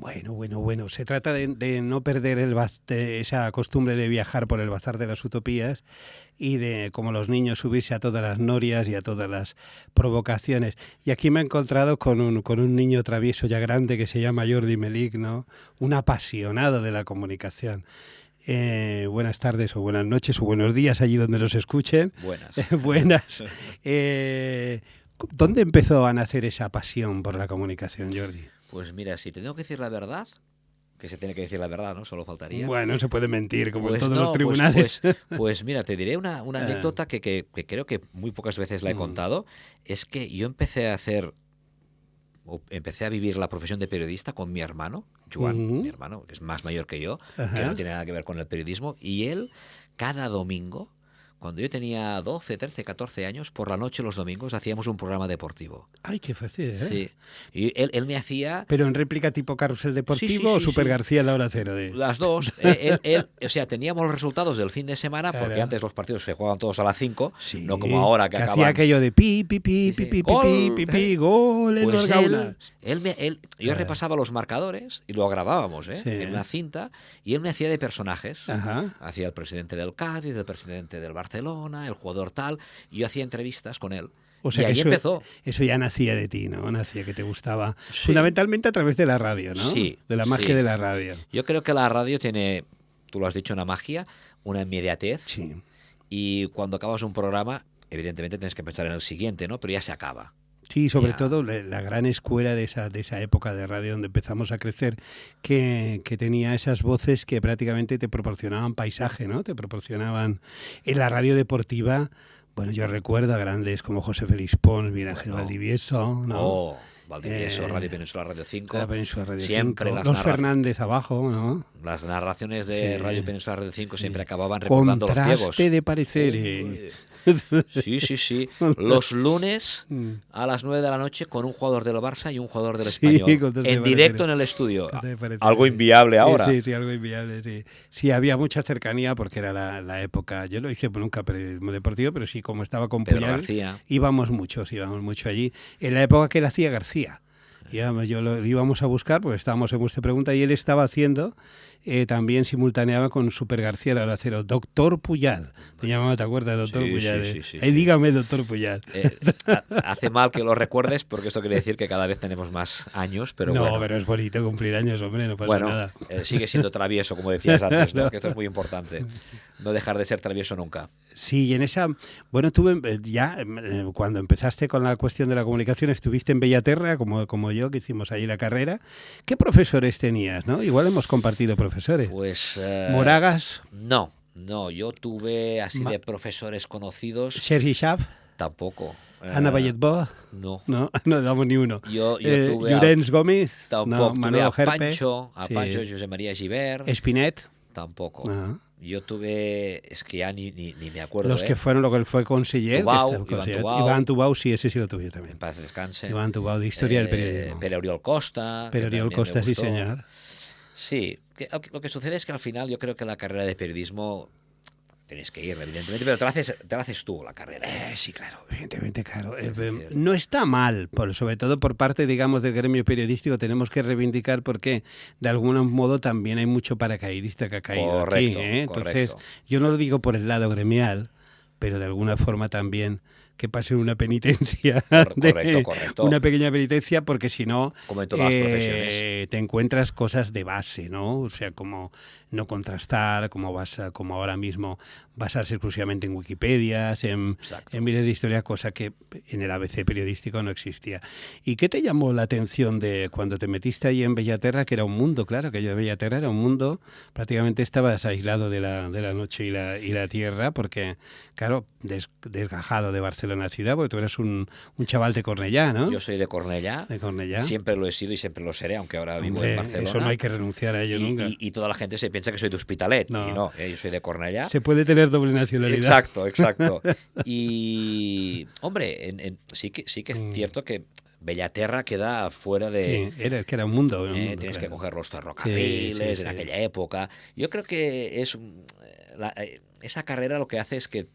Bueno. Se trata de no perder esa costumbre de viajar por el bazar de las utopías y de, como los niños, subirse a todas las norias y a todas las provocaciones. Y aquí me he encontrado con un niño travieso ya grande que se llama Jordi Melich, ¿no? Un apasionado de la comunicación. Buenas tardes o buenas noches o buenos días allí donde nos escuchen. Buenas. Buenas. ¿Dónde empezó a nacer esa pasión por la comunicación, Jordi? Pues mira, si te tengo que decir la verdad, que se tiene que decir la verdad, ¿no? Solo faltaría. Bueno, se puede mentir, como pues en todos no, los tribunales. Pues mira, te diré una anécdota que creo que muy pocas veces la he contado. Es que yo empecé a vivir la profesión de periodista con mi hermano, Joan, mi hermano, que es más mayor que yo, que no tiene nada que ver con el periodismo, y él, cada domingo, cuando yo tenía 12, 13, 14 años, por la noche los domingos hacíamos un programa deportivo. Ay, qué fácil, ¿eh? Sí. Y él me hacía... ¿Pero en réplica tipo Carrusel Deportivo Sí, o Super García a la hora cero? Las dos. O sea, teníamos los resultados del fin de semana, porque antes los partidos se jugaban todos a las 5, no como ahora que acaban... hacía aquello de gol en pues Orgaula. Yo repasaba los marcadores y lo grabábamos en una cinta, y él me hacía de personajes. Hacía el presidente del Cádiz, el presidente del Barcelona, el jugador tal, y yo hacía entrevistas con él. O sea, y ahí empezó. Eso ya nacía de ti, ¿no? Nacía que te gustaba. Sí. Fundamentalmente a través de la radio, ¿no? Sí. De la magia de la radio. Yo creo que la radio tiene, tú lo has dicho, una magia, una inmediatez. Sí. Y cuando acabas un programa, evidentemente tienes que pensar en el siguiente, ¿no? Pero ya se acaba. Sí, sobre todo la gran escuela de esa época de radio donde empezamos a crecer, que tenía esas voces que prácticamente te proporcionaban paisaje, ¿no? Te proporcionaban en la radio deportiva. Bueno, yo recuerdo a grandes como José Félix Pons, Miguel Ángel Valdivieso, ¿no? Valdivieso, Radio Península, Radio 5. La Península Radio siempre 5. Los Fernández abajo, ¿no? Las narraciones de Radio Península, Radio 5 siempre acababan recordando los ciegos. Contraste de pareceres. Sí. Los lunes a las 9 de la noche con un jugador del Barça y un jugador del Español. En directo en el estudio. Algo inviable ahora. Sí, algo inviable, sí. Sí, había mucha cercanía porque era la época. Yo no hice nunca periodismo deportivo, pero sí, como estaba con Puyal, íbamos mucho allí. En la época que él hacía García. Lo íbamos a buscar porque estábamos en vuestra pregunta y él estaba haciendo, también simultaneaba con Super García la hora cero, Doctor Puyal. Me llamaba, ¿te acuerdas, Doctor Puyal? Sí. Dígame, Doctor Puyal. Hace mal que lo recuerdes porque esto quiere decir que cada vez tenemos más años, pero no, pero es bonito cumplir años, hombre, no pasa nada. Sigue siendo travieso, como decías antes, ¿no? Que esto es muy importante. No dejar de ser travieso nunca. Sí, y en esa... Bueno, tú ya, cuando empezaste con la cuestión de la comunicación, estuviste en Bellaterra, como yo, que hicimos ahí la carrera. ¿Qué profesores tenías, no? Igual hemos compartido profesores. Pues... ¿Moragas? No, yo tuve así de profesores conocidos. ¿Sergi Schaff? Tampoco. ¿Ana Balletbo? No damos ni uno. Yo tuve ¿Llorens Gómez? Tampoco. No, Manolo Gerpe. A Pancho, José María Gibert. ¿Espinet? Tampoco. Yo tuve, es que ya ni me acuerdo. Los que fueron, lo que él fue conseller. Iván Tubau, sí, ese sí lo tuve yo también. En paz descanse. Iván Tubau, de Historia del Periodismo. Pere Oriol Costa. Pere Oriol Costa, sí, señor. Sí, lo que sucede es que al final yo creo que la carrera de periodismo tienes que ir, evidentemente, pero te la haces tú la carrera. Sí, claro, evidentemente, claro. No está mal, sobre todo por parte, digamos, del gremio periodístico, tenemos que reivindicar porque de algún modo también hay mucho paracaidista que ha caído aquí. Entonces, yo no lo digo por el lado gremial, pero de alguna forma también que pasen una penitencia, correcto. Una pequeña penitencia, porque si no, como en todas las profesiones, te encuentras cosas de base, ¿no? O sea, como no contrastar, como ahora mismo basarse exclusivamente en Wikipedias, en miles de historias, cosa que en el ABC periodístico no existía. ¿Y qué te llamó la atención de cuando te metiste ahí en Bellaterra, que era un mundo, claro, aquello de Bellaterra era un mundo, prácticamente estabas aislado de la noche y la tierra, porque, claro, desgajado de Barcelona ciudad, porque tú eras un chaval de Cornellá, ¿no? Yo soy de Cornellá. Siempre lo he sido y siempre lo seré, aunque ahora vivo en Barcelona. Eso no hay que renunciar a ello nunca. Y toda la gente se piensa que soy de Hospitalet. Y no, yo soy de Cornellá. Se puede tener doble nacionalidad. Exacto. Y, hombre, sí que es cierto que Bellaterra queda fuera de... Sí, que era un mundo. Tienes que coger los ferrocarriles en aquella época. Yo creo que esa carrera lo que hace es que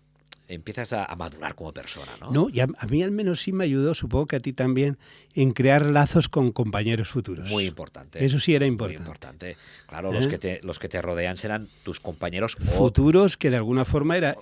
empiezas a madurar como persona, ¿no? No, y a mí al menos sí me ayudó, supongo que a ti también, en crear lazos con compañeros futuros. Muy importante. Eso sí era importante. Muy importante. Claro, los que te rodean serán tus compañeros futuros, que de alguna forma era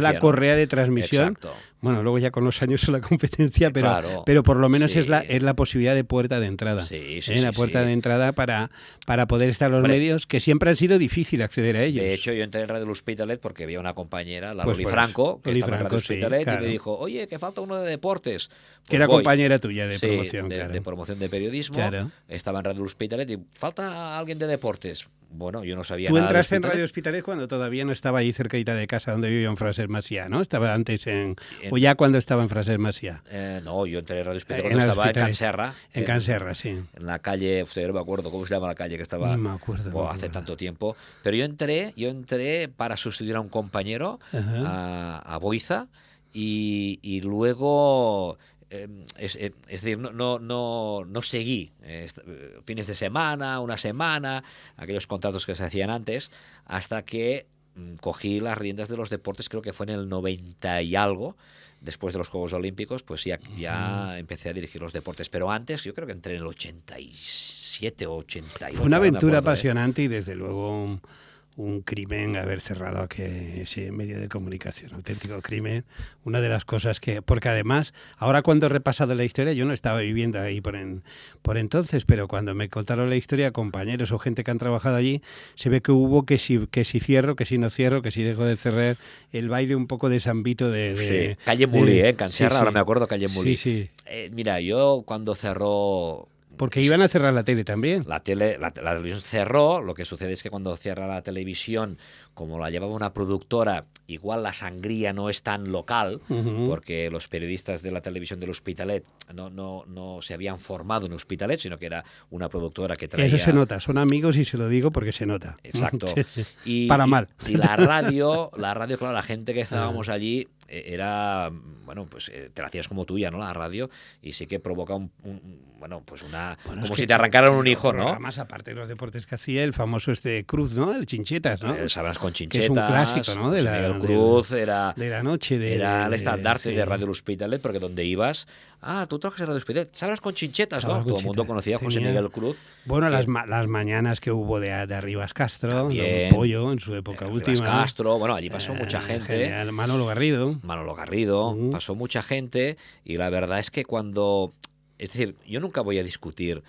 la correa de transmisión. Exacto. Bueno, luego ya con los años es la competencia, pero, claro, pero por lo menos es la posibilidad de puerta de entrada. La puerta de entrada para poder estar los medios, que siempre han sido difícil acceder a ellos. De hecho, yo entré en Radio L'Hospitalet porque había una compañera, la Loli Franco, que estaba en Radio L'Hospitalet, y me dijo, oye, que falta uno de deportes. Pues que era compañera tuya de promoción. De promoción de periodismo. Claro. Estaba en Radio L'Hospitalet y falta alguien de deportes. Bueno, yo no sabía nada. Tú entraste en Radio Hospitalet cuando todavía no estaba ahí cerquita de casa donde vivía en Fraser Macià, ¿no? Estaba antes o ya cuando estaba en Fraser Macià. No, yo entré en Radio Hospitalet cuando estaba en Can Serra. En Can Serra, sí. En la calle, no me acuerdo cómo se llama la calle que estaba. No me acuerdo. Hace tanto tiempo. Pero yo entré para sustituir a un compañero, a Boiza, y luego... es decir, no seguí fines de semana, una semana, aquellos contratos que se hacían antes, hasta que cogí las riendas de los deportes, creo que fue en el 90 y algo, después de los Juegos Olímpicos, pues ya empecé a dirigir los deportes. Pero antes, yo creo que entré en el 87 o 88. Fue una aventura apasionante y desde luego un crimen haber cerrado ese medio de comunicación, auténtico crimen. Una de las cosas porque además, ahora cuando he repasado la historia, yo no estaba viviendo ahí por entonces, pero cuando me contaron la historia, compañeros o gente que han trabajado allí, se ve que hubo que si cierro, que si no cierro, que si dejo de cerrar, el baile un poco de Sambito de Calle Mulí, Can Serra, ahora me acuerdo, Calle Mulí. Sí. Mira, yo cuando cerró... Porque iban a cerrar la tele también. La televisión cerró. Lo que sucede es que cuando cierra la televisión, como la llevaba una productora, igual la sangría no es tan local, porque los periodistas de la televisión del Hospitalet no se habían formado en Hospitalet, sino que era una productora que traía... Eso se nota, son amigos y se lo digo porque se nota. Exacto. Para mal. Y la radio, claro, la gente que estábamos allí era, bueno, pues te la hacías como tuya, ¿no? La radio, y sí que provoca como si te arrancaran un hijo, ¿no? Además, aparte de los deportes que hacía, el famoso Cruz, ¿no? El Chinchetas, ¿no? Sabrás con Chinchetas. Que es un clásico, ¿no? De la Cruz era la noche. Era el estandarte de Radio L'Hospitalet, porque donde ibas... tú trabajas en Radio L'Hospitalet, sabrás con Chinchetas, ¿no? Todo el mundo conocía a José Miguel Cruz. Bueno, las mañanas que hubo de Arribas Castro, también, Pollo en su época última. Arribas Castro, bueno, allí pasó mucha gente. Genial. Manolo Garrido, pasó mucha gente, y la verdad es que cuando... Es decir, yo nunca voy a discutir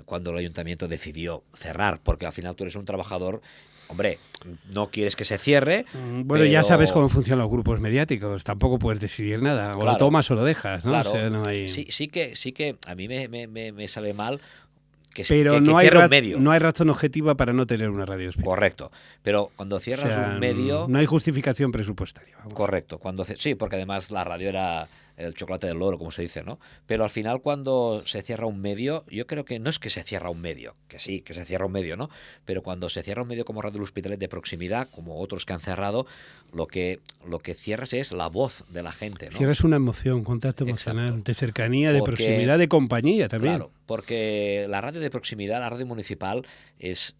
cuando el ayuntamiento decidió cerrar, porque al final tú eres un trabajador. Hombre, no quieres que se cierre. Bueno, pero... ya sabes cómo funcionan los grupos mediáticos. Tampoco puedes decidir nada. O lo tomas o lo dejas, ¿no? Claro. O sea, no hay... sí que a mí me sale mal pero no hay un medio. No hay razón objetiva para no tener una radio Hospitalet. Correcto. Pero cuando cierras un medio... No hay justificación presupuestaria. Vamos. Correcto. Sí, porque además la radio era el chocolate del loro, como se dice, ¿no? Pero al final, cuando se cierra un medio, yo creo que no es que se cierra un medio, que sí, que se cierra un medio, ¿no? Pero cuando se cierra un medio como Radio L'Hospitalet de proximidad, como otros que han cerrado, lo que cierras es la voz de la gente, ¿no? Cierras una emoción, contacto emocional, de cercanía, de proximidad, de compañía también. Claro, porque la radio de proximidad, la radio municipal, es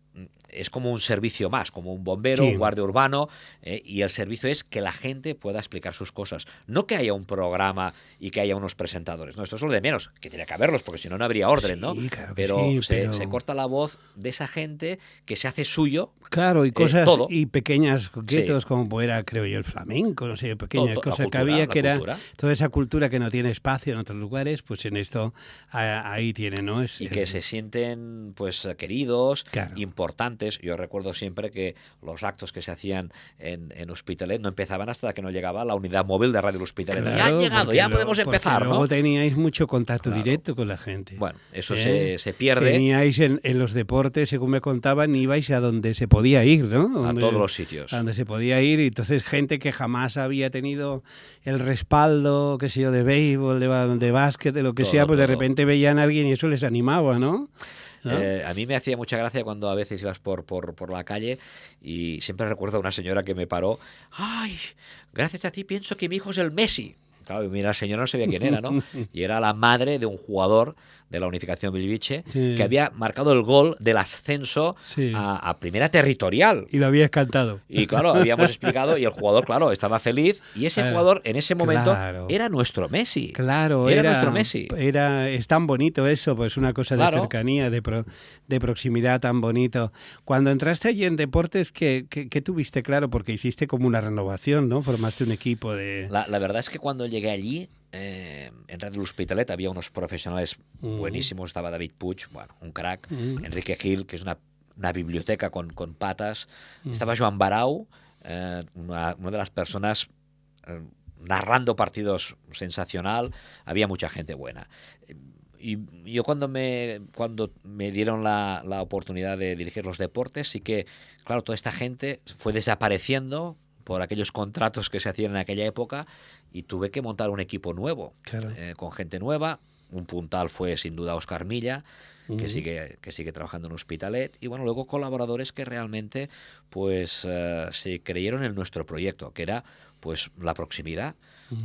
como un servicio más, como un bombero, un guardia urbano, y el servicio es que la gente pueda explicar sus cosas. No que haya un programa y que haya unos presentadores. No, esto es lo de menos, que tiene que haberlos, porque si no, no habría orden, ¿no? Claro pero se corta la voz de esa gente que se hace suyo. Claro, y cosas y pequeñas coquetos, como era, creo yo, el flamenco, no sé, pequeñas cosas que había, que era toda esa cultura que no tiene espacio en otros lugares, pues en esto ahí tiene, ¿no? Que se sienten, pues, queridos, importantes. Yo recuerdo siempre que los actos que se hacían en Hospitalet no empezaban hasta que no llegaba la unidad móvil de Radio L'Hospitalet. Claro, ya han llegado, ya podemos empezar, ¿no? Luego teníais mucho contacto directo con la gente. Bueno, eso se pierde. Teníais en los deportes, según me contaban, ibais a donde se podía ir, ¿no? A todos los sitios. A donde se podía ir, y entonces gente que jamás había tenido el respaldo, qué sé yo, de béisbol, de básquet, de lo que sea, pues de repente veían a alguien y eso les animaba, ¿no? A mí me hacía mucha gracia cuando a veces ibas por la calle y siempre recuerdo a una señora que me paró. ¡Ay! Gracias a ti pienso que mi hijo es el Messi. Claro, y mira, la señora no sabía quién era, ¿no? Y era la madre de un jugador de la Unificación Bilbiche que había marcado el gol del ascenso a Primera Territorial. Y lo habías cantado. Y claro, habíamos explicado y el jugador, claro, estaba feliz. Y ese jugador en ese momento era nuestro Messi. Claro, era nuestro Messi. Es tan bonito eso, pues una cosa de cercanía, de proximidad tan bonito. Cuando entraste allí en deportes, ¿qué tuviste claro? Porque hiciste como una renovación, ¿no? Formaste un equipo de... La verdad es que cuando llegué allí, en Radio L'Hospitalet había unos profesionales buenísimos. Estaba David Puig, bueno, un crack. Enrique Gil, que es una biblioteca con patas. Estaba Joan Barau, una de las personas narrando partidos sensacional. Había mucha gente buena. Y yo cuando me dieron la oportunidad de dirigir los deportes, sí que, claro, toda esta gente fue desapareciendo por aquellos contratos que se hacían en aquella época y tuve que montar un equipo nuevo, con gente nueva. Un puntal fue sin duda Óscar Milla, que sigue trabajando en Hospitalet, y bueno, luego colaboradores que realmente pues se creyeron en nuestro proyecto, que era pues la proximidad.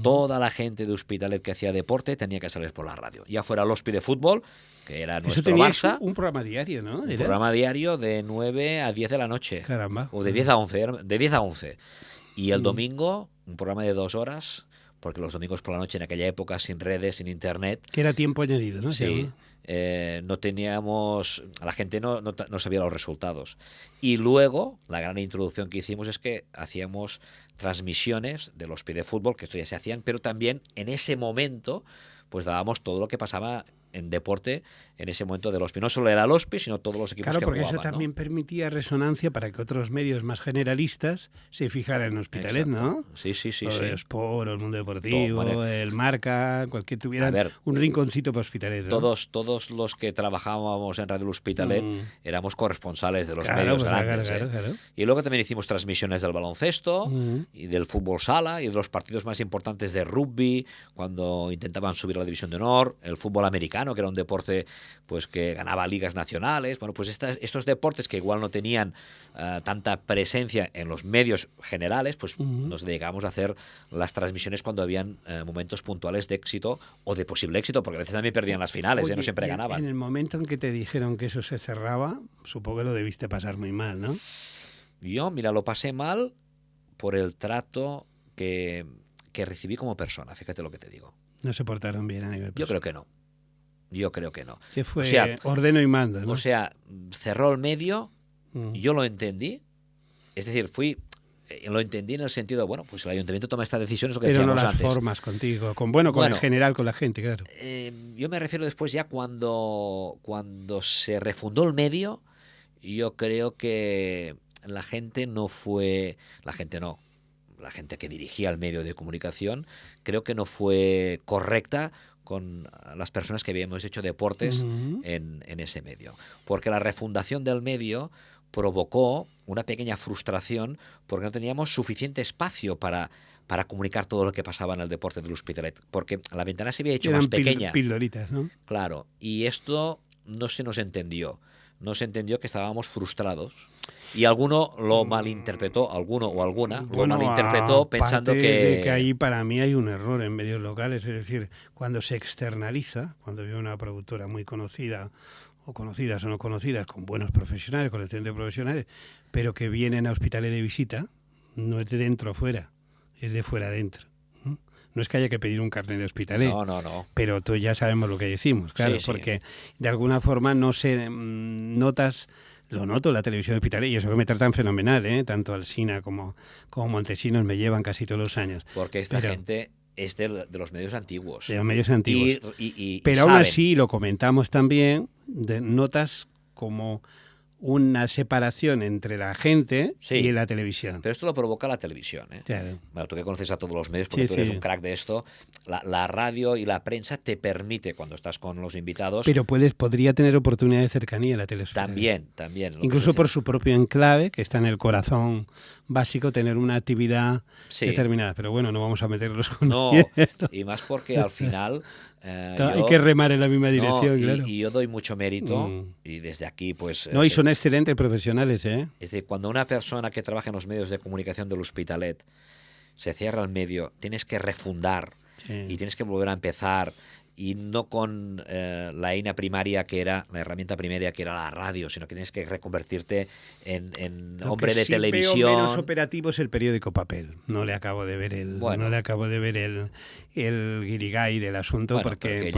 Toda la gente de Hospitalet que hacía deporte tenía que salir por la radio, ya fuera el Hospi de fútbol, que era nuestro Barça. Un programa diario, ¿no? Un programa diario de 9 a 10 de la noche. Caramba. O de 10 a 11, de 10 a 11. Y el domingo, un programa de 2 horas, porque los domingos por la noche en aquella época, sin redes, sin internet... Que era tiempo añadido, ¿no? Sí. No teníamos... La gente no sabía los resultados. Y luego, la gran introducción que hicimos es que hacíamos transmisiones de los de fútbol, que esto ya se hacían, pero también en ese momento pues dábamos todo lo que pasaba en deporte en ese momento del Hospi. No solo era el Hospi, sino todos los equipos que jugaban. Claro, porque eso también permitía resonancia para que otros medios más generalistas se fijaran en Hospitalet, ¿no? Sí. El Sport, el Mundo Deportivo, el Marca, cualquier tuviera un rinconcito para Hospitalet, ¿no? Todos los que trabajábamos en Radio Hospitalet éramos corresponsales de los medios grandes. Claro. Y luego también hicimos transmisiones del baloncesto y del fútbol sala y de los partidos más importantes de rugby, cuando intentaban subir a la División de Honor, el fútbol americano, que era un deporte pues que ganaba ligas nacionales. Bueno, pues estos deportes que igual no tenían tanta presencia en los medios generales, pues nos dedicábamos a hacer las transmisiones cuando habían momentos puntuales de éxito o de posible éxito, porque a veces también perdían las finales. Oye, no siempre ganaban. En el momento en que te dijeron que eso se cerraba, supongo que lo debiste pasar muy mal, ¿no? Yo, mira, lo pasé mal por el trato que recibí como persona, fíjate lo que te digo. No se portaron bien a nivel personal. Yo creo que no. Que fue ordeno y mando, ¿no? O sea, cerró el medio, yo lo entendí, es decir, lo entendí en el sentido, bueno, pues el ayuntamiento toma esta decisión, es lo que pero decíamos no las antes. Formas contigo, en general con la gente, claro. Yo me refiero después ya cuando se refundó el medio, yo creo que la gente que dirigía el medio de comunicación, creo que no fue correcta con las personas que habíamos hecho deportes en ese medio. Porque la refundación del medio provocó una pequeña frustración porque no teníamos suficiente espacio para comunicar todo lo que pasaba en el deporte del Hospitalet. Porque la ventana se había hecho más pequeña. Pildoritas, ¿no? Claro. Y esto no se nos entendió. No se entendió que estábamos frustrados. Y alguno lo malinterpretó, alguno o alguna lo malinterpretó pensando que ahí para mí hay un error en medios locales, es decir, cuando se externaliza, cuando veo una productora muy conocida o conocidas o no conocidas, con buenos profesionales, con excelentes profesionales, pero que vienen a Hospitalet de visita, no es de dentro a fuera, es de fuera a dentro. No es que haya que pedir un carnet de Hospitalet. No. Pero tú ya sabemos lo que decimos, claro, sí. Porque de alguna forma lo noto en la televisión de Hospitalet, y eso que me tratan fenomenal, tanto Alsina como Montesinos me llevan casi todos los años. Porque esta gente es de los medios antiguos. De los medios antiguos. Pero aún así, lo comentamos también, notas como una separación entre la gente y la televisión. Pero esto lo provoca la televisión, ¿eh? Claro. Bueno, tú que conoces a todos los medios, porque tú eres un crack de esto, la radio y la prensa te permite, cuando estás con los invitados... Pero podría tener oportunidad de cercanía la televisión. También. Incluso por su propio enclave, que está en el corazón básico, tener una actividad determinada. Pero bueno, no vamos a meterlos con esto. Y más porque al final... hay que remar en la misma dirección, claro. Y yo doy mucho mérito, y desde aquí, pues... y son excelentes profesionales, ¿eh? Es decir, cuando una persona que trabaja en los medios de comunicación del Hospitalet se cierra el medio, tienes que refundar y tienes que volver a empezar, y no con la eina primaria que era, la herramienta primaria que era la radio, sino que tienes que reconvertirte en hombre de televisión. Veo menos operativo es el periódico papel. No le acabo de ver el guirigay del asunto, porque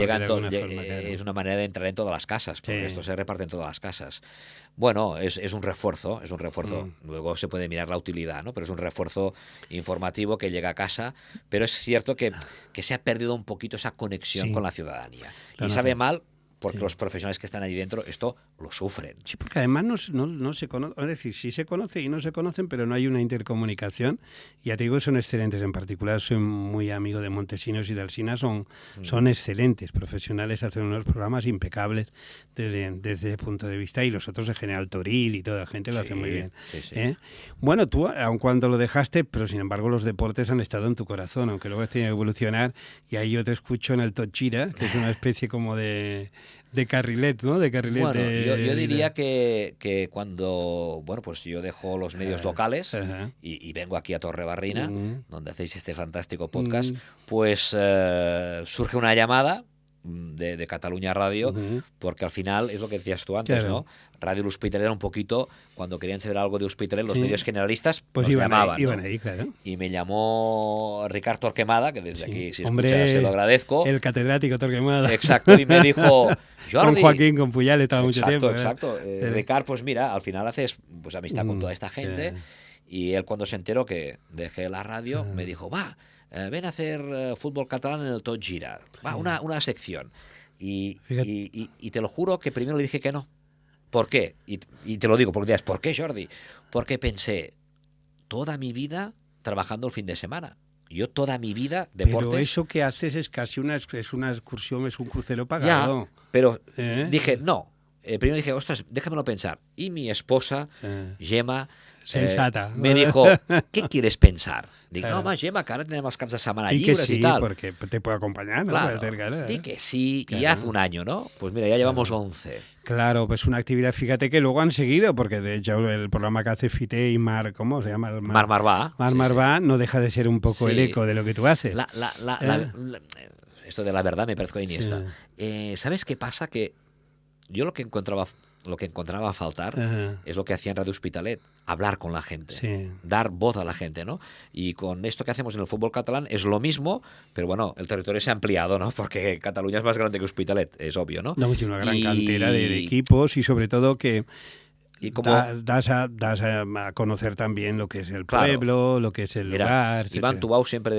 es una manera de entrar en todas las casas, porque esto se reparte en todas las casas. Bueno, es un refuerzo. Luego se puede mirar la utilidad, ¿no? Pero es un refuerzo informativo que llega a casa. Pero es cierto que se ha perdido un poquito esa conexión con la ciudadanía. Y sabe mal, porque los profesionales que están allí dentro esto lo sufren. Sí, porque además no se conoce, es decir, sí se conoce y no se conocen, pero no hay una intercomunicación. Y ya te digo, son excelentes. En particular, soy muy amigo de Montesinos y de Alsina, son excelentes profesionales, hacen unos programas impecables desde ese punto de vista, y los otros en general, Toril y toda la gente lo hace muy bien. Sí. Bueno, tú, aun cuando lo dejaste, pero sin embargo los deportes han estado en tu corazón, aunque luego has tenido que evolucionar, y ahí yo te escucho en el Tochira, que es una especie como de carrilet, ¿no? Bueno, yo diría que cuando, pues yo dejo los medios locales y vengo aquí a Torrebarrina, donde hacéis este fantástico podcast, pues surge una llamada de Cataluña Radio, porque al final es lo que decías tú antes, ¿no? Radio L'Hospitalet era un poquito, cuando querían saber algo de Hospitalet, los medios generalistas pues nos llamaban, iban ahí, claro. Y me llamó Ricard Torquemada, que desde aquí, si escuchas, se lo agradezco. El catedrático Torquemada. Exacto, y me dijo, Jordi... Con Joaquín, con Puyal, estaba mucho tiempo. Exacto. Ricard, pues mira, al final haces amistad con toda esta gente, y él, cuando se enteró que dejé la radio, me dijo, ven a hacer fútbol catalán en el Tot Gira. Una sección. Y te lo juro que primero le dije que no. ¿Por qué? Y te lo digo, porque dirás, ¿por qué, Jordi? Porque pensé, toda mi vida trabajando el fin de semana. Yo toda mi vida, deportes... Pero eso que haces es casi una excursión, es un crucero pagado. Ya, pero dije, no. Primero dije, ostras, déjamelo pensar. Y mi esposa, Gemma... Sensata. Me dijo, ¿qué quieres pensar? Digo, no, más Gemma, que ahora tenemos caps de semana libres y tal. Porque te puede acompañar, ¿no? Claro, di que sí, y hace un año, ¿no? Pues mira, ya llevamos 11. Claro, pues una actividad, fíjate que luego han seguido, porque de hecho el programa que hace Fité y Mar, ¿cómo se llama? Mar Marvá, no deja de ser un poco el eco de lo que tú haces. Esto de la verdad me parece Iniesta. ¿Sabes qué pasa? Que yo lo que encontraba a faltar es lo que hacía en Radio Hospitalet, hablar con la gente, dar voz a la gente, ¿no? Y con esto que hacemos en el fútbol catalán es lo mismo, pero bueno, el territorio se ha ampliado, ¿no? Porque Cataluña es más grande que Hospitalet, es obvio, ¿no? No, una gran cantera de equipos, y sobre todo que das a conocer también lo que es el pueblo, lo que es el lugar, etc. Iván Tubau siempre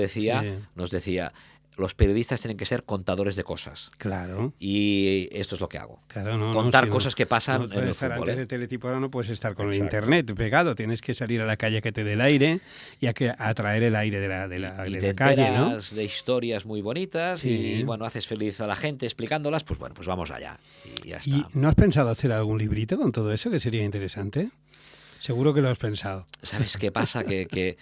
nos decía, los periodistas tienen que ser contadores de cosas. Claro. Y esto es lo que hago. Claro, contar cosas que pasan en el estar fútbol. Antes de Teletipo ahora no puedes estar con el internet pegado. Tienes que salir a la calle que te dé el aire y atraer el aire de la calle, ¿no? De historias muy bonitas y bueno, haces feliz a la gente explicándolas, pues bueno, pues vamos allá. Y ya está. ¿Y no has pensado hacer algún librito con todo eso, que sería interesante? Seguro que lo has pensado. ¿Sabes qué pasa? Que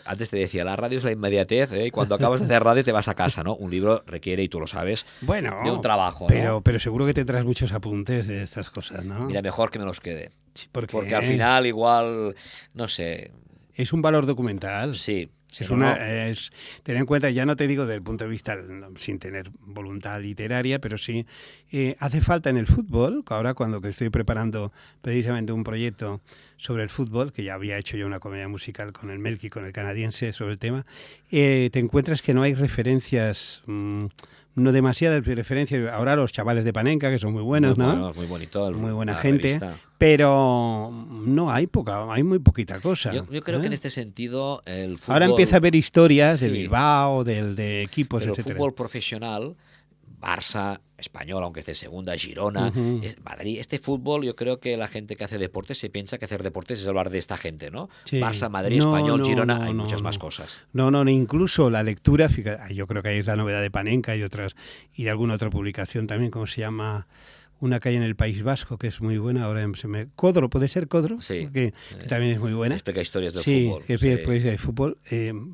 antes te decía, la radio es la inmediatez, y cuando acabas de hacer radio te vas a casa, ¿no? Un libro requiere, y tú lo sabes, de un trabajo, ¿no? Pero seguro que te traes muchos apunttes de estas cosas, ¿no? Mira, mejor que me los quede. Sí, porque al final igual, no sé... Es un valor documental. Sí. Ten en cuenta, ya no te digo desde el punto de vista sin tener voluntad literaria, pero sí hace falta en el fútbol, ahora cuando que estoy preparando precisamente un proyecto sobre el fútbol, que ya había hecho yo una comedia musical con el Melqui, con el canadiense, sobre el tema, te encuentras que no hay referencias... no demasiadas referencias. Ahora los chavales de Panenka, que son muy buenos, ¿no? Buenos, muy bonito. Muy buena gente. Revista. Pero no hay hay muy poquita cosa. Yo creo que en este sentido el fútbol... Ahora empieza a haber historias del Bilbao, de equipos, pero etcétera. El fútbol profesional, Barça, Español, aunque esté segunda, Girona, Madrid. Este fútbol, yo creo que la gente que hace deportes se piensa que hacer deportes es hablar de esta gente, ¿no? Sí. Barça, Madrid, Español, Girona, hay muchas más cosas. No, incluso la lectura, fíjate, yo creo que ahí es la novedad de Panenka y de alguna otra publicación también, ¿cómo se llama? Una que hay en el País Vasco que es muy buena, ahora Codro, ¿puede ser Codro? Sí. Que también es muy buena. Explica historias del fútbol. Sí, de fútbol.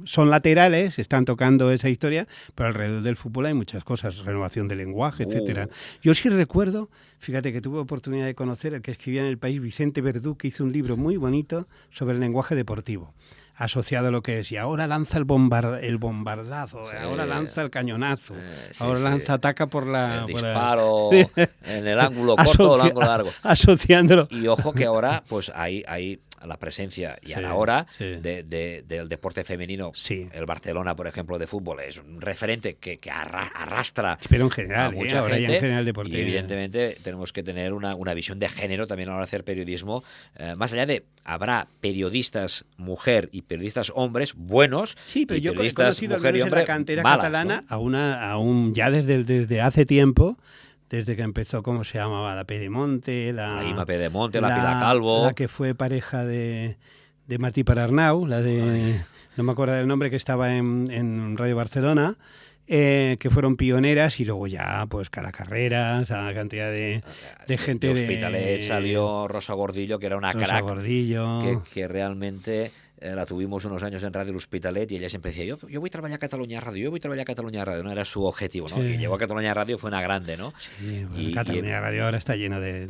Son laterales, están tocando esa historia, pero alrededor del fútbol hay muchas cosas, renovación del lenguaje, etcétera. Yo sí recuerdo, fíjate que tuve oportunidad de conocer el que escribía en el País, Vicente Verdú, que hizo un libro muy bonito sobre el lenguaje deportivo. asociado a lo que es, y ahora lanza el bombardazo, ahora lanza el cañonazo, ahora ataca por el disparo en el ángulo corto o el ángulo largo. Asociándolo. Y ojo que ahora pues hay la presencia y a la hora del deporte femenino. El Barcelona, por ejemplo, de fútbol es un referente que arrastra pero en general, a mucha ahora gente, ya en general deporte. Y evidentemente tenemos que tener una visión de género también a la hora de hacer periodismo, más allá de habrá periodistas mujer y periodistas hombres buenos. Sí, pero yo he conocido mujer y hombre, en la cantera malas, catalana, ¿no? ya desde hace tiempo, desde que empezó, ¿cómo se llamaba? La Pedemonte, la Ima Pedemonte, la Pilar Calvo. La que fue pareja de Martí Pararnau, la de... No me acuerdo del nombre, que estaba en Radio Barcelona, que fueron pioneras, y luego ya, pues, Caracarreras, a la cantidad de gente de... Hospitalet salió Rosa Gordillo, que era una Rosa crack. Gordillo. Que realmente... la tuvimos unos años en Radio L'Hospitalet y ella siempre decía, yo voy a trabajar a Cataluña Radio, no era su objetivo, ¿no? Y llegó a Cataluña Radio, fue una grande, ¿no? Sí, bueno, Cataluña Radio ahora está lleno de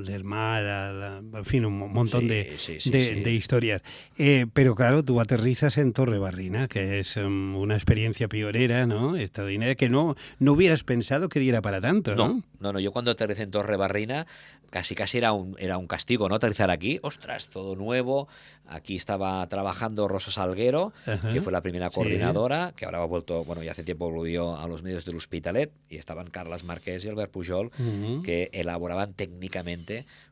del mar, en fin, un montón de historias. Pero claro, tú aterrizas en Torrebarrina, que es una experiencia pionera, ¿no? Extraordinaria, que no hubieras pensado que diera para tanto, ¿no? No, yo cuando aterricé en Torrebarrina casi era un castigo, ¿no? Aterrizar aquí, ostras, todo nuevo. Aquí estaba trabajando Rosa Salguero, que fue la primera coordinadora, que ahora ha vuelto, bueno, ya hace tiempo volvió a los medios del Hospitalet, y estaban Carles Marquès y Albert Pujol, que elaboraban técnicamente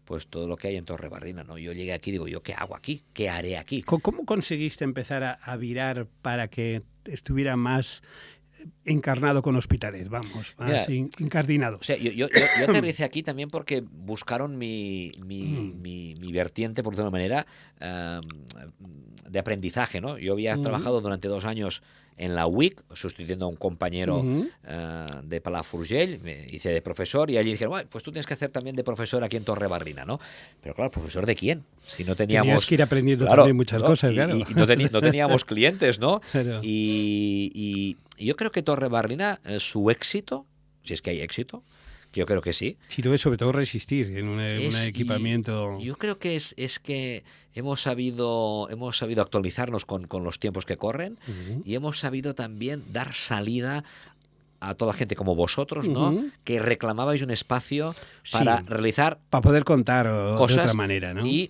pues todo lo que hay en Torrebarrina, ¿no? Yo llegué aquí y digo, ¿yo qué hago aquí? ¿Qué haré aquí? ¿Cómo conseguiste empezar a virar para que estuviera más encarnado con Hospitalet, vamos, más incardinado? O sea, yo aterricé aquí también porque buscaron mi vertiente, por decirlo de una manera, de aprendizaje, ¿no? Yo había trabajado durante 2 años en la UIC, sustituyendo a un compañero de Palafrugell, me hice de profesor, y allí dijeron, pues tú tienes que hacer también de profesor aquí en Torrebarrina, ¿no? Pero claro, ¿profesor de quién? Si no teníamos... Tenías que ir aprendiendo también muchas cosas, claro. Y no teníamos clientes, ¿no? Pero... Y yo creo que Torrebarrina, su éxito, si es que hay éxito, que yo creo que sí. Sí, lo es, sobre todo resistir en un equipamiento. Yo creo que es que hemos sabido actualizarnos con los tiempos que corren, y hemos sabido también dar salida a toda la gente como vosotros, ¿no? Que reclamabais un espacio para realizar... Para poder contar cosas de otra manera, ¿no? Y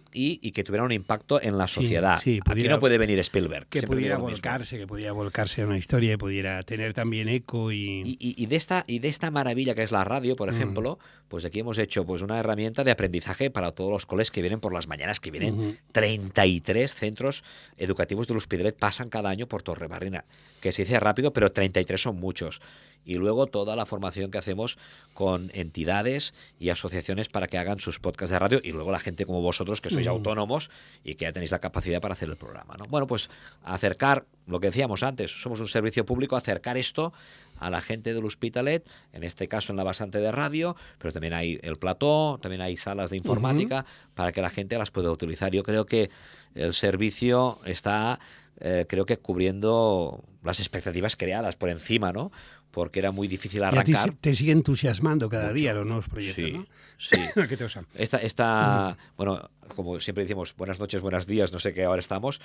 que tuviera un impacto en la sociedad. Aquí no puede venir Spielberg. Que pudiera volcarse en una historia y pudiera tener también eco y de esta maravilla que es la radio, por ejemplo, pues aquí hemos hecho pues una herramienta de aprendizaje para todos los coles que vienen por las mañanas, que vienen 33 centros educativos de L'Hospitalet, pasan cada año por Torrebarrina, que se dice rápido, pero 33 son muchos. Y luego toda la formación que hacemos con entidades y asociaciones para que hagan sus podcasts de radio, y luego la gente como vosotros, que sois autónomos y que ya tenéis la capacidad para hacer el programa, ¿no? Bueno, pues acercar, lo que decíamos antes, somos un servicio público, acercar esto a la gente del Hospitalet, en este caso en la basante de radio, pero también hay el plató, también hay salas de informática para que la gente las pueda utilizar. Yo creo que el servicio está, creo que cubriendo las expectativas creadas por encima, ¿no? Porque era muy difícil arrancar. Y a ti te sigue entusiasmando cada día los nuevos proyectos, ¿no? Sí. Bueno, como siempre decimos, buenas noches, buenos días, no sé qué hora estamos.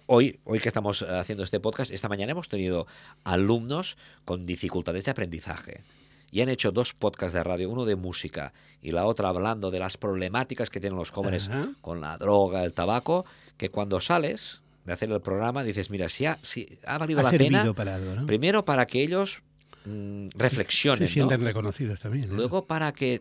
Hoy que estamos haciendo este podcast, esta mañana hemos tenido alumnos con dificultades de aprendizaje. Y han hecho 2 podcasts de radio, uno de música y la otra hablando de las problemáticas que tienen los jóvenes con la droga, el tabaco, que cuando sales de hacer el programa dices, mira, si ha valido la pena, para algo, ¿no? Primero para que ellos reflexionen, se sienten ¿no? reconocidos también, ¿no? Luego para que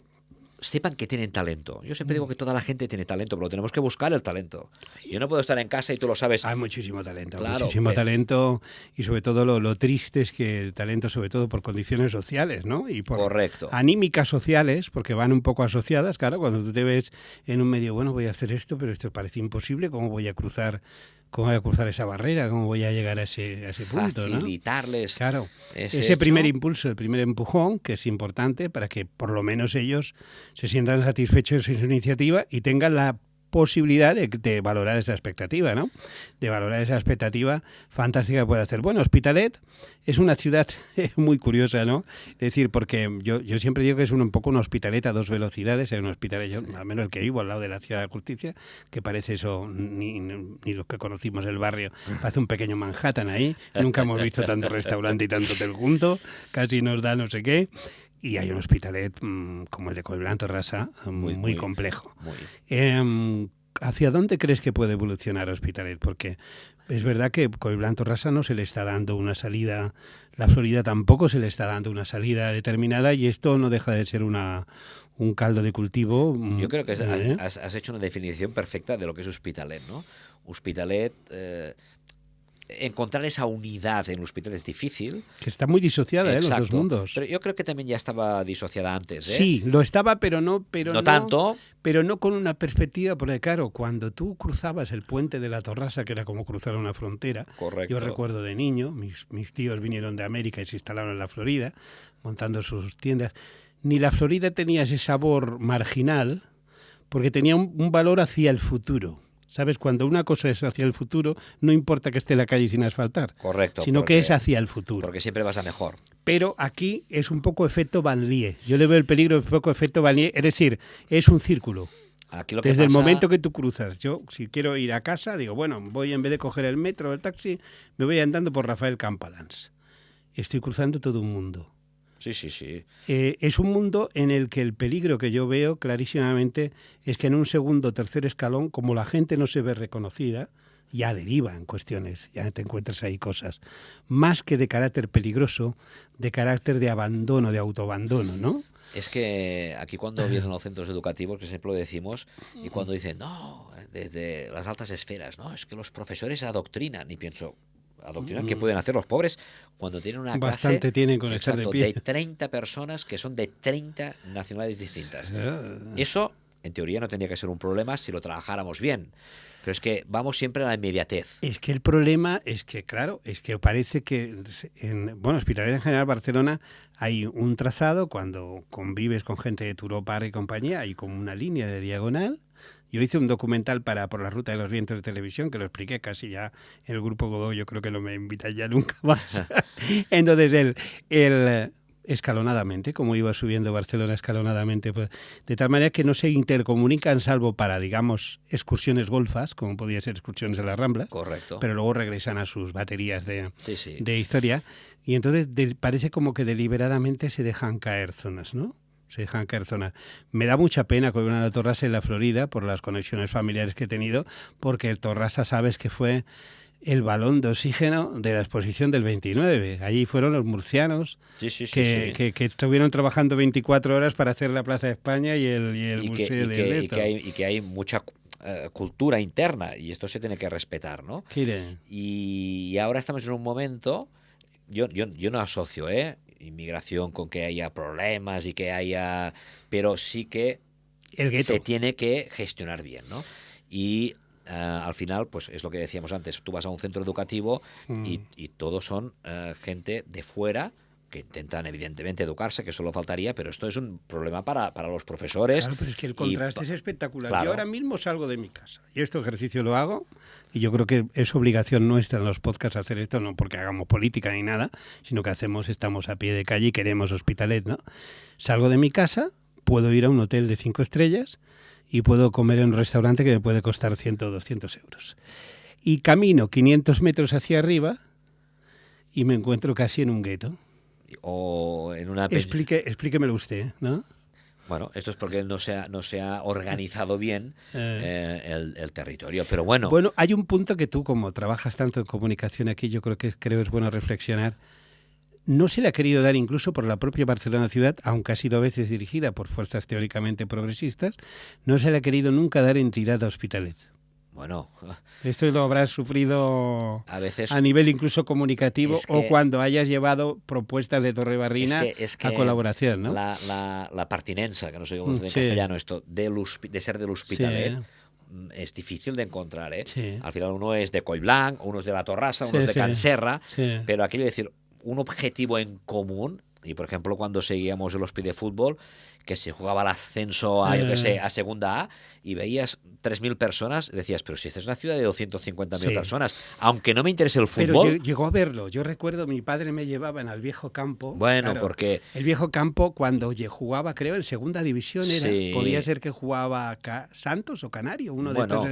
sepan que tienen talento. Yo siempre digo que toda la gente tiene talento, pero tenemos que buscar el talento. Yo no puedo estar en casa y tú lo sabes. Hay muchísimo talento, claro, talento, y sobre todo lo triste es que el talento, sobre todo por condiciones sociales, ¿no? Y por anímicas sociales, porque van un poco asociadas, claro, cuando tú te ves en un medio, bueno, voy a hacer esto, pero esto parece imposible, ¿cómo voy a cruzar esa barrera? ¿Cómo voy a llegar a ese punto? Facilitarles, claro, ese primer impulso, el primer empujón, que es importante para que por lo menos ellos se sientan satisfechos en su iniciativa y tengan la posibilidad de valorar esa expectativa, ¿no? De valorar esa expectativa fantástica que puede hacer. Bueno, Hospitalet es una ciudad muy curiosa, ¿no? Es decir, porque yo siempre digo que es un poco un Hospitalet a dos velocidades. Hay un Hospitalet, yo, al menos el que vivo al lado de la Ciudad de la Justicia, que parece eso, ni los que conocimos el barrio, parece un pequeño Manhattan ahí. Nunca hemos visto tanto restaurante y tanto hotel junto, casi nos da no sé qué. Y hay un Hospitalet como el de Collblanc Torrassa, muy complejo. ¿Hacia dónde crees que puede evolucionar Hospitalet? Porque es verdad que Collblanc Torrassa no se le está dando una salida, la Florida tampoco se le está dando una salida determinada, y esto no deja de ser un caldo de cultivo. Yo creo que has hecho una definición perfecta de lo que es Hospitalet, ¿no? Hospitalet... encontrar esa unidad en el hospital es difícil. Que está muy disociada, los dos mundos. Pero yo creo que también ya estaba disociada antes. Sí, lo estaba, pero no tanto. Pero no con una perspectiva, porque claro, cuando tú cruzabas el puente de la Torrassa, que era como cruzar una frontera, correcto. Yo recuerdo de niño, mis tíos vinieron de América y se instalaron en la Florida, montando sus tiendas. Ni la Florida tenía ese sabor marginal, porque tenía un valor hacia el futuro. ¿Sabes? Cuando una cosa es hacia el futuro, no importa que esté la calle sin asfaltar. Correcto. Sino que es hacia el futuro. Porque siempre vas a mejor. Pero aquí es un poco efecto Banlieue. Yo le veo el peligro de un poco efecto Banlieue. Es decir, es un círculo. Aquí lo que Desde pasa... el momento que tú cruzas. Yo, si quiero ir a casa, digo, bueno, voy en vez de coger el metro o el taxi, me voy andando por Rafael Campalans. Estoy cruzando todo un mundo. Sí. Es un mundo en el que el peligro que yo veo clarísimamente es que en un segundo o tercer escalón, como la gente no se ve reconocida, ya deriva en cuestiones, ya te encuentras ahí cosas, más que de carácter peligroso, de carácter de abandono, de autoabandono, ¿no? Es que aquí cuando vienen los centros educativos, que siempre lo decimos, y cuando dicen, no, desde las altas esferas, no, es que los profesores adoctrinan, y pienso... adoctrinar, ¿qué pueden hacer los pobres cuando tienen una bastante clase tienen con estar de pie de 30 personas que son de 30 nacionalidades distintas? Eso, en teoría, no tendría que ser un problema si lo trabajáramos bien. Pero es que vamos siempre a la inmediatez. Es que el problema es que, claro, es que parece que Hospitalet en general, Barcelona, hay un trazado cuando convives con gente de Turopar y compañía, hay como una línea de diagonal. Yo hice un documental por la Ruta de los Vientos de televisión, que lo expliqué casi ya en el Grupo Godó, yo creo que no me invitan ya nunca más. Entonces, el escalonadamente, como iba subiendo Barcelona escalonadamente, pues, de tal manera que no se intercomunican salvo para, digamos, excursiones golfas, como podía ser excursiones de la Rambla. Correcto. Pero luego regresan a sus baterías de historia. Y entonces parece como que deliberadamente se dejan caer zonas, ¿no? Se dejan caer zonas. Me da mucha pena con una Torrassa en la Florida por las conexiones familiares que he tenido, porque el Torrassa, sabes que fue el balón de oxígeno de la exposición del 29. Allí fueron los murcianos que estuvieron trabajando 24 horas para hacer la Plaza de España y el Museo de Leto. Y que hay mucha cultura interna, y esto se tiene que respetar, ¿no? Y ahora estamos en un momento, yo no asocio, inmigración con que haya problemas y que haya... Pero sí que se tiene que gestionar bien, ¿no? Y al final, pues es lo que decíamos antes, tú vas a un centro educativo y todos son gente de fuera que intentan evidentemente educarse, que solo faltaría, pero esto es un problema para los profesores. Claro, pero es que el contraste es espectacular. Claro. Yo ahora mismo salgo de mi casa y este ejercicio lo hago, y yo creo que es obligación nuestra en los podcasts hacer esto, no porque hagamos política ni nada, sino que estamos a pie de calle y queremos Hospitalet, ¿no? Salgo de mi casa, puedo ir a un hotel de 5 estrellas y puedo comer en un restaurante que me puede costar 100 o 200 euros. Y camino 500 metros hacia arriba y me encuentro casi en un gueto. O en una... Explíquemelo usted, ¿no? Bueno, esto es porque no se ha organizado bien el territorio, pero bueno. Bueno, hay un punto que tú, como trabajas tanto en comunicación aquí, yo creo es bueno reflexionar. No se le ha querido dar incluso por la propia Barcelona ciudad, aunque ha sido a veces dirigida por fuerzas teóricamente progresistas, no se le ha querido nunca dar entidad a Hospitalet. Bueno, esto lo habrás sufrido a veces a nivel incluso comunicativo, o cuando hayas llevado propuestas de Torrebarrina a colaboración, ¿no? La pertinencia, que no sé cómo decir en castellano esto, de ser del Hospitalet, es difícil de encontrar, ¿eh? Sí. Al final uno es de Collblanc, uno es de la Torrassa, uno es de Can Serra, pero aquello de decir un objetivo en común. Y, por ejemplo, cuando seguíamos el Hospitalet de fútbol, que se jugaba el ascenso a, yo qué sé, a segunda A, y veías 3.000 personas, decías, pero si esta es una ciudad de 250.000 personas, aunque no me interese el fútbol. Pero llegó a verlo. Yo recuerdo, mi padre me llevaba al viejo campo. Bueno, claro, porque... El viejo campo, cuando jugaba, creo, en segunda división era. Podía ser que jugaba Santos o Canario, uno de estos.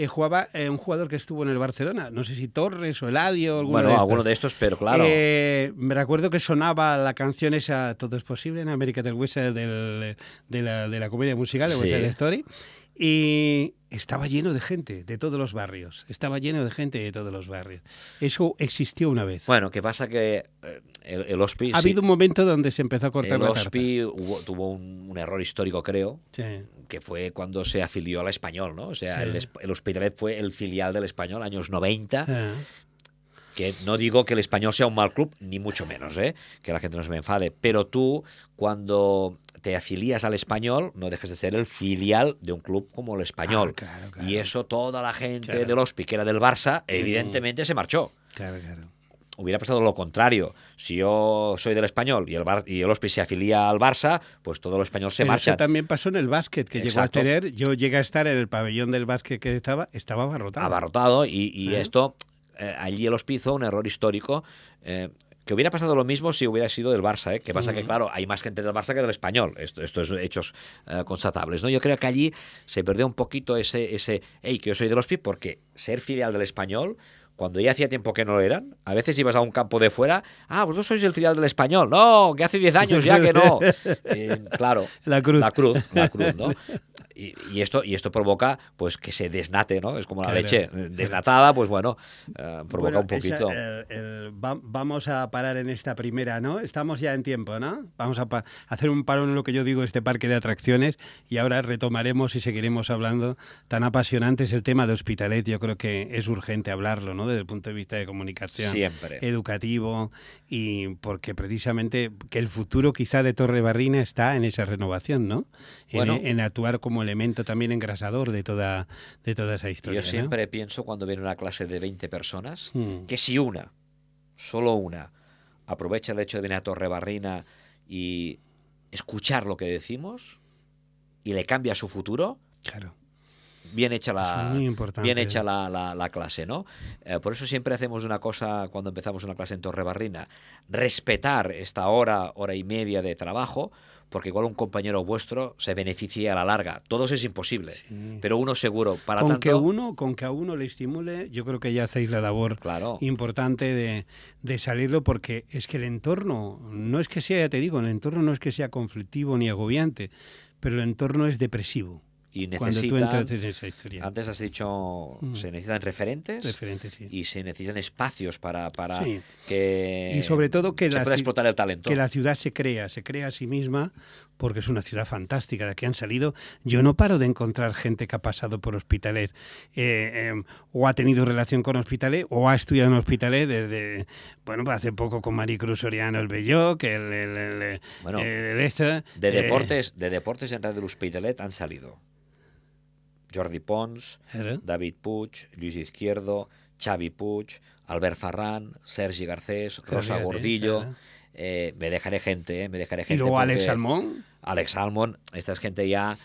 Jugaba un jugador que estuvo en el Barcelona, no sé si Torres o Eladio. Alguno de estos, pero claro. Me recuerdo que sonaba la canción esa, Todo es posible, en América del West, de la comedia musical, de West Side Story. Y estaba lleno de gente de todos los barrios. Eso existió una vez. Bueno, ¿qué pasa? Que el Hospi... Ha habido un momento donde se empezó a cortar la tarta. El Hospi tuvo un error histórico, creo, que fue cuando se afilió al Español, ¿no? O sea, el Hospitalet fue el filial del Español, años 90... Que no digo que el Español sea un mal club, ni mucho menos, que la gente no se me enfade, pero tú, cuando te afilias al Español, no dejes de ser el filial de un club como el Español. Claro. Y eso toda la gente del Hospi, que era del Barça, evidentemente se marchó. Claro. Hubiera pasado lo contrario. Si yo soy del Español y el Hospi se afilia al Barça, pues todo el Español se marcha. Eso también pasó en el básquet, que llegó a tener... Yo llegué a estar en el pabellón del básquet que estaba abarrotado. Abarrotado, y esto... allí el Hospi hizo un error histórico, que hubiera pasado lo mismo si hubiera sido del Barça, que pasa que, claro, hay más gente del Barça que del Español. Esto es hechos constatables, ¿no? Yo creo que allí se perdió un poquito ese que yo soy del Hospi, porque ser filial del Español, cuando ya hacía tiempo que no lo eran, a veces ibas a un campo de fuera, vosotros sois el filial del Español. No, que hace 10 años ya que no. Claro, la cruz, ¿no? Y esto provoca pues que se desnate, ¿no? Es como la leche desnatada, pues bueno, provoca un poquito. Vamos a parar en esta primera, ¿no? Estamos ya en tiempo, ¿no? Vamos a hacer un parón en lo que yo digo, este parque de atracciones, y ahora retomaremos y seguiremos hablando. Tan apasionante es el tema de Hospitalet, yo creo que es urgente hablarlo, ¿no? Desde el punto de vista de comunicación, siempre educativo, y porque precisamente que el futuro quizá de Torrebarrina está en esa renovación, ¿no? En actuar como elemento también engrasador de toda esa historia. Yo siempre pienso, cuando viene una clase de 20 personas, que si solo una, aprovecha el hecho de venir a Torrebarrina y escuchar lo que decimos y le cambia su futuro, bien hecha la clase, ¿no? Por eso siempre hacemos una cosa cuando empezamos una clase en Torrebarrina: respetar esta hora y media de trabajo, porque igual un compañero vuestro se beneficia a la larga. Todos es imposible, pero uno seguro. Con que a uno le estimule, yo creo que ya hacéis la labor importante de salirlo, porque es que el entorno, no es que sea, ya te digo, el entorno no es que sea conflictivo ni agobiante, pero el entorno es depresivo. Y cuando tú entras en esa historia. Antes has dicho, se necesitan referentes y se necesitan espacios para que, y sobre todo que se pueda explotar el talento. Que la ciudad se crea a sí misma, porque es una ciudad fantástica de la que han salido. Yo no paro de encontrar gente que ha pasado por Hospitalet, o ha tenido relación con Hospitalet, o ha estudiado en Hospitalet desde, hace poco con Maricruz Soriano el Belloc, de deportes en Radio Hospitalet han salido Jordi Pons, David Puig, Lluís Izquierdo, Xavi Puig, Albert Ferran, Sergi Garcés, Rosa Gordillo. Me dejaré gente. Y luego Alex Salmón, esta es gente ya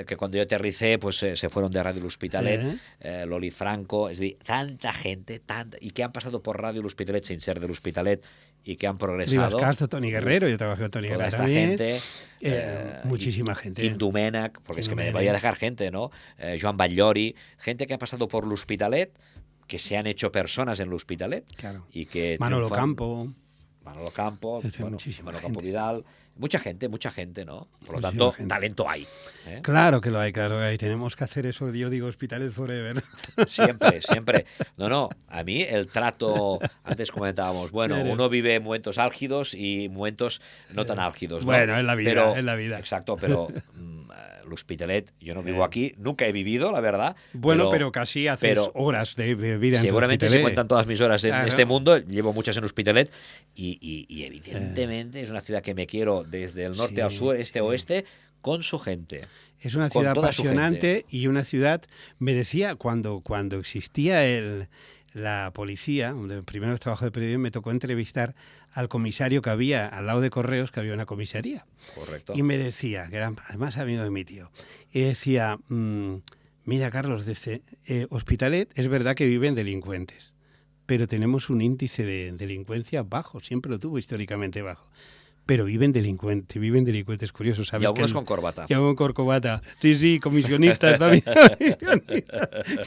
que cuando yo aterricé pues se fueron de Radio L'Hospitalet, Loli Franco, es decir, tanta gente, y que han pasado por Radio L'Hospitalet sin ser de L'Hospitalet y que han progresado. Rivas Castro, Toni Guerrero, yo trabajé con Toni Guerrero también. Muchísima gente. Quim Domènech, porque es que me voy a dejar gente, ¿no? Joan Batllori, gente que ha pasado por L'Hospitalet, que se han hecho personas en L'Hospitalet. Y que Manolo Campo, Vidal, mucha gente, ¿no? Por lo tanto, talento hay. Claro que lo hay. Tenemos que hacer eso, yo digo, Hospitalet forever. Siempre. No, a mí el trato, antes comentábamos, uno vive momentos álgidos y momentos no tan álgidos, ¿no? Bueno, es la vida. Exacto, pero L'Hospitalet, yo no vivo aquí, nunca he vivido, la verdad. Pero casi haces horas de vida en seguramente se cuentan todas mis horas en este mundo, llevo muchas en L'Hospitalet y evidentemente es una ciudad que me quiero desde el norte al sur, oeste, con su gente. Es una ciudad apasionante y una ciudad, me decía, cuando existía la policía, donde primero trabajo de periodismo, me tocó entrevistar al comisario que había al lado de Correos, que había una comisaría. Correcto. Y me decía, que era además amigo de mi tío, y decía, mira Carlos, desde Hospitalet es verdad que viven delincuentes, pero tenemos un índice de delincuencia bajo, siempre lo tuvo históricamente bajo. Pero viven delincuentes curiosos. ¿Sabes? Y algunos con corbata. Y algunos con corbata. Sí, comisionistas también.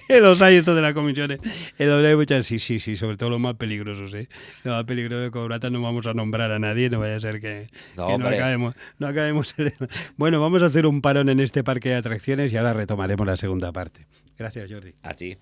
Que los hay estos de las comisiones. Los hay muchas, sí, sobre todo los más peligrosos. Los más peligrosos de corbata no vamos a nombrar a nadie, no vaya a ser que no acabemos. Bueno, vamos a hacer un parón en este parque de atracciones y ahora retomaremos la segunda parte. Gracias, Jordi. A ti.